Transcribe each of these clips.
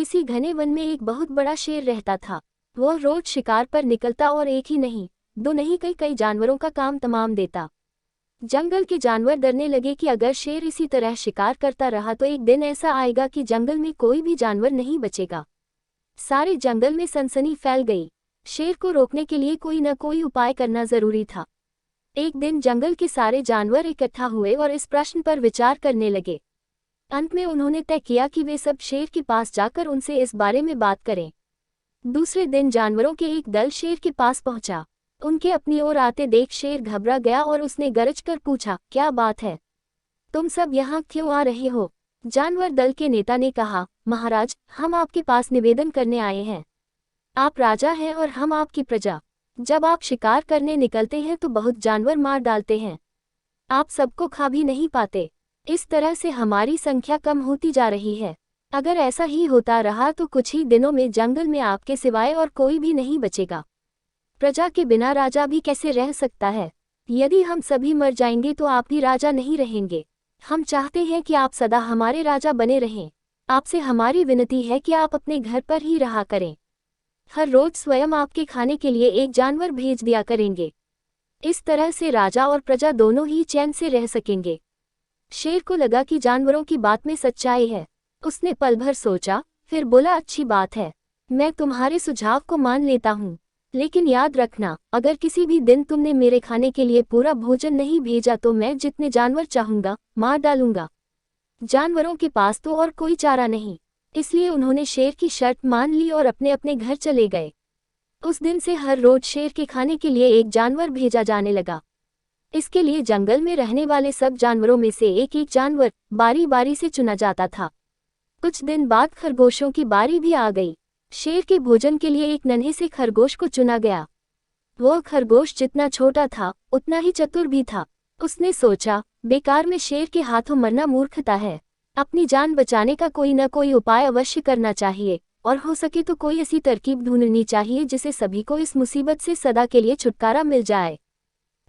किसी घने वन में एक बहुत बड़ा शेर रहता था। वह रोज शिकार पर निकलता और एक ही नहीं, दो नहीं कई कई जानवरों का काम तमाम देता। जंगल के जानवर डरने लगे कि अगर शेर इसी तरह शिकार करता रहा तो एक दिन ऐसा आएगा कि जंगल में कोई भी जानवर नहीं बचेगा। सारे जंगल में सनसनी फैल गई। शेर को रोकने के लिए कोई न कोई उपाय करना जरूरी था। एक दिन जंगल के सारे जानवर इकट्ठा हुए और इस प्रश्न पर विचार करने लगे। अंत में उन्होंने तय किया कि वे सब शेर के पास जाकर उनसे इस बारे में बात करें। दूसरे दिन जानवरों के एक दल शेर के पास पहुंचा। उनके अपनी ओर आते देख शेर घबरा गया और उसने गरज कर पूछा, क्या बात है? तुम सब यहाँ क्यों आ रहे हो? जानवर दल के नेता ने कहा, महाराज, हम आपके पास निवेदन करने आए हैं। आप राजा हैं और हम आपकी प्रजा। जब आप शिकार करने निकलते हैं तो बहुत जानवर मार डालते हैं। आप सबको खा भी नहीं पाते। इस तरह से हमारी संख्या कम होती जा रही है। अगर ऐसा ही होता रहा तो कुछ ही दिनों में जंगल में आपके सिवाय और कोई भी नहीं बचेगा। प्रजा के बिना राजा भी कैसे रह सकता है? यदि हम सभी मर जाएंगे तो आप भी राजा नहीं रहेंगे। हम चाहते हैं कि आप सदा हमारे राजा बने रहें। आपसे हमारी विनती है कि आप अपने घर पर ही रहा करें। हर रोज स्वयं आपके खाने के लिए एक जानवर भेज दिया करेंगे। इस तरह से राजा और प्रजा दोनों ही चैन से रह सकेंगे। शेर को लगा कि जानवरों की बात में सच्चाई है। उसने पल भर सोचा, फिर बोला, अच्छी बात है, मैं तुम्हारे सुझाव को मान लेता हूँ। लेकिन याद रखना, अगर किसी भी दिन तुमने मेरे खाने के लिए पूरा भोजन नहीं भेजा तो मैं जितने जानवर चाहूंगा मार डालूंगा। जानवरों के पास तो और कोई चारा नहीं, इसलिए उन्होंने शेर की शर्त मान ली और अपने अपने घर चले गए। उस दिन से हर रोज शेर के खाने के लिए एक जानवर भेजा जाने लगा। इसके लिए जंगल में रहने वाले सब जानवरों में से एक एक जानवर बारी बारी से चुना जाता था। कुछ दिन बाद खरगोशों की बारी भी आ गई। शेर के भोजन के लिए एक नन्हे से खरगोश को चुना गया। वह खरगोश जितना छोटा था उतना ही चतुर भी था। उसने सोचा, बेकार में शेर के हाथों मरना मूर्खता है। अपनी जान बचाने का कोई न कोई उपाय अवश्य करना चाहिए, और हो सके तो कोई ऐसी तरकीब ढूंढनी चाहिए जिससे सभी को इस मुसीबत से सदा के लिए छुटकारा मिल जाए।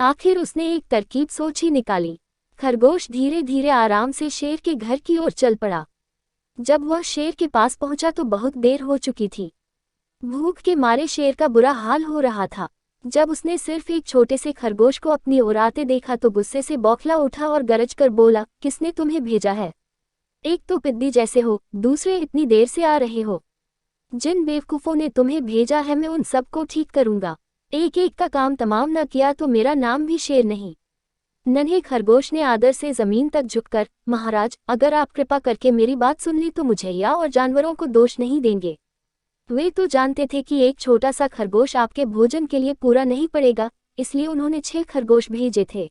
आखिर उसने एक तरकीब सोच ही निकाली। खरगोश धीरे धीरे आराम से शेर के घर की ओर चल पड़ा। जब वह शेर के पास पहुंचा तो बहुत देर हो चुकी थी। भूख के मारे शेर का बुरा हाल हो रहा था। जब उसने सिर्फ एक छोटे से खरगोश को अपनी ओर आते देखा तो गुस्से से बौखला उठा और गरज कर बोला, किसने तुम्हें भेजा है? एक तो पिद्दी जैसे हो, दूसरे इतनी देर से आ रहे हो। जिन बेवकूफ़ों ने तुम्हें भेजा है मैं उन सबको ठीक करूंगा। एक एक का काम तमाम न किया तो मेरा नाम भी शेर नहीं। नन्हे खरगोश ने आदर से जमीन तक झुककर, महाराज, अगर आप कृपा करके मेरी बात सुन ली तो मुझे या और जानवरों को दोष नहीं देंगे। वे तो जानते थे कि एक छोटा सा खरगोश आपके भोजन के लिए पूरा नहीं पड़ेगा, इसलिए उन्होंने 6 खरगोश भेजे थे।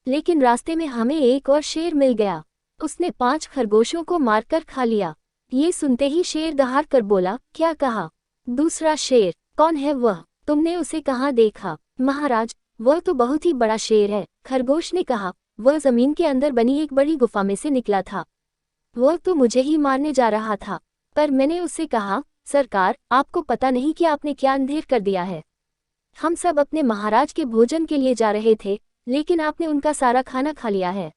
लेकिन रास्ते में हमें एक और शेर मिल गया। उसने 5 खरगोशों को मारकर खा लिया। ये सुनते ही शेर दहाड़ कर बोला, क्या कहा? दूसरा शेर? कौन है वह? तुमने उसे कहाँ देखा? महाराज, वह तो बहुत ही बड़ा शेर है। खरगोश ने कहा, वह जमीन के अंदर बनी एक बड़ी गुफा में से निकला था। वह तो मुझे ही मारने जा रहा था, पर मैंने उससे कहा, सरकार, आपको पता नहीं कि आपने क्या अंधेर कर दिया है। हम सब अपने महाराज के भोजन के लिए जा रहे थे, लेकिन आपने उनका सारा खाना खा लिया है।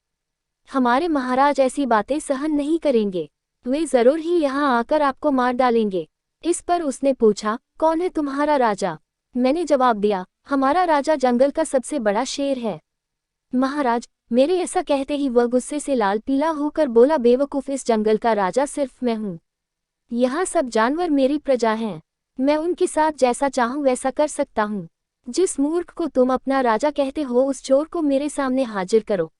हमारे महाराज ऐसी बातें सहन नहीं करेंगे। वे जरूर ही यहाँ आकर आपको मार डालेंगे। इस पर उसने पूछा, कौन है तुम्हारा राजा? मैंने जवाब दिया, हमारा राजा जंगल का सबसे बड़ा शेर है। महाराज, मेरे ऐसा कहते ही वह गुस्से से लाल पीला होकर बोला, बेवकूफ, इस जंगल का राजा सिर्फ मैं हूँ। यहाँ सब जानवर मेरी प्रजा हैं। मैं उनके साथ जैसा चाहूँ वैसा कर सकता हूँ। जिस मूर्ख को तुम अपना राजा कहते हो उस चोर को मेरे सामने हाजिर करो।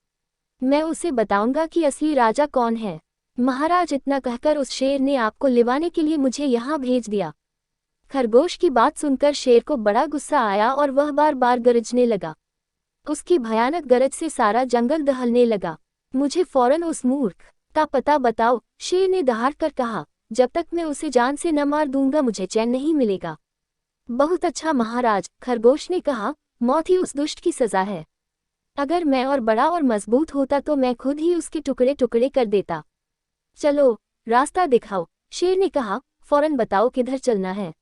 मैं उसे बताऊंगा कि असली राजा कौन है। महाराज, इतना कहकर उस शेर ने आपको लिवाने के लिए मुझे यहाँ भेज दिया। खरगोश की बात सुनकर शेर को बड़ा गुस्सा आया और वह बार बार गरजने लगा। उसकी भयानक गरज से सारा जंगल दहलने लगा। मुझे फौरन उस मूर्ख का पता बताओ, शेर ने दहाड़ कर कहा। जब तक मैं उसे जान से न मार दूंगा मुझे चैन नहीं मिलेगा। बहुत अच्छा महाराज, खरगोश ने कहा, मौत ही उस दुष्ट की सजा है। अगर मैं और बड़ा और मजबूत होता तो मैं खुद ही उसके टुकड़े टुकड़े कर देता। चलो, रास्ता दिखाओ। शेर ने कहा, फौरन बताओ किधर चलना है।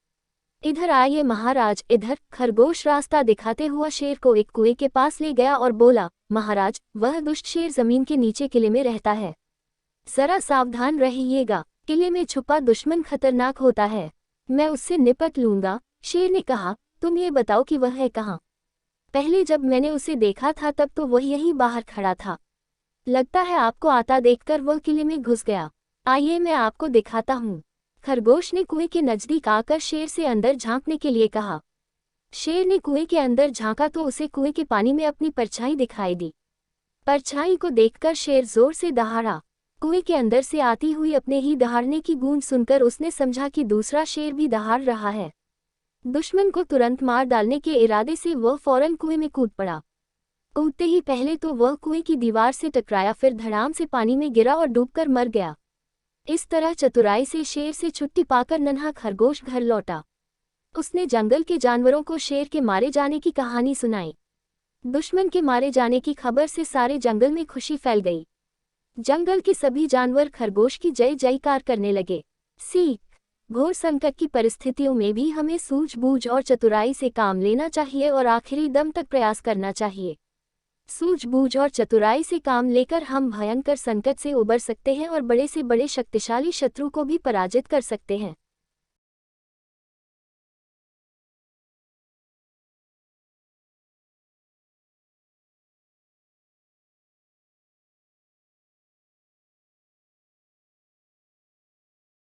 इधर आइए महाराज, इधर। खरगोश रास्ता दिखाते हुआ शेर को एक कुएं के पास ले गया और बोला, महाराज, वह दुष्ट शेर जमीन के नीचे किले में रहता है। जरा सावधान रहिएगा। किले में छुपा दुश्मन खतरनाक होता है, मैं उससे निपट लूंगा। शेर ने कहा, तुम ये बताओ कि वह है कहाँ? पहले जब मैंने उसे देखा था तब तो वह यहीं बाहर खड़ा था। लगता है आपको आता देखकर वह किले में घुस गया। आइए मैं आपको दिखाता हूँ। खरगोश ने कुएं के नजदीक आकर शेर से अंदर झांकने के लिए कहा। शेर ने कुएं के अंदर झांका तो उसे कुएं के पानी में अपनी परछाई दिखाई दी। परछाई को देखकर शेर जोर से दहाड़ा। कुएं के अंदर से आती हुई अपने ही दहाड़ने की गूंज सुनकर उसने समझा कि दूसरा शेर भी दहाड़ रहा है। दुश्मन को तुरंत मार डालने के इरादे से वह फौरन कुएं में कूद पड़ा। कूदते ही पहले तो वह कुएं की दीवार से टकराया, फिर धड़ाम से पानी में गिरा और डूबकर मर गया। इस तरह चतुराई से शेर से छुट्टी पाकर नन्हा खरगोश घर लौटा। उसने जंगल के जानवरों को शेर के मारे जाने की कहानी सुनाई। दुश्मन के मारे जाने की खबर से सारे जंगल में खुशी फैल गई। जंगल के सभी जानवर खरगोश की जय जयकार करने लगे। सीख: घोर संकट की परिस्थितियों में भी हमें सूझबूझ और चतुराई से काम लेना चाहिए और आखिरी दम तक प्रयास करना चाहिए। सूझबूझ और चतुराई से काम लेकर हम भयंकर संकट से उबर सकते हैं और बड़े से बड़े शक्तिशाली शत्रु को भी पराजित कर सकते हैं।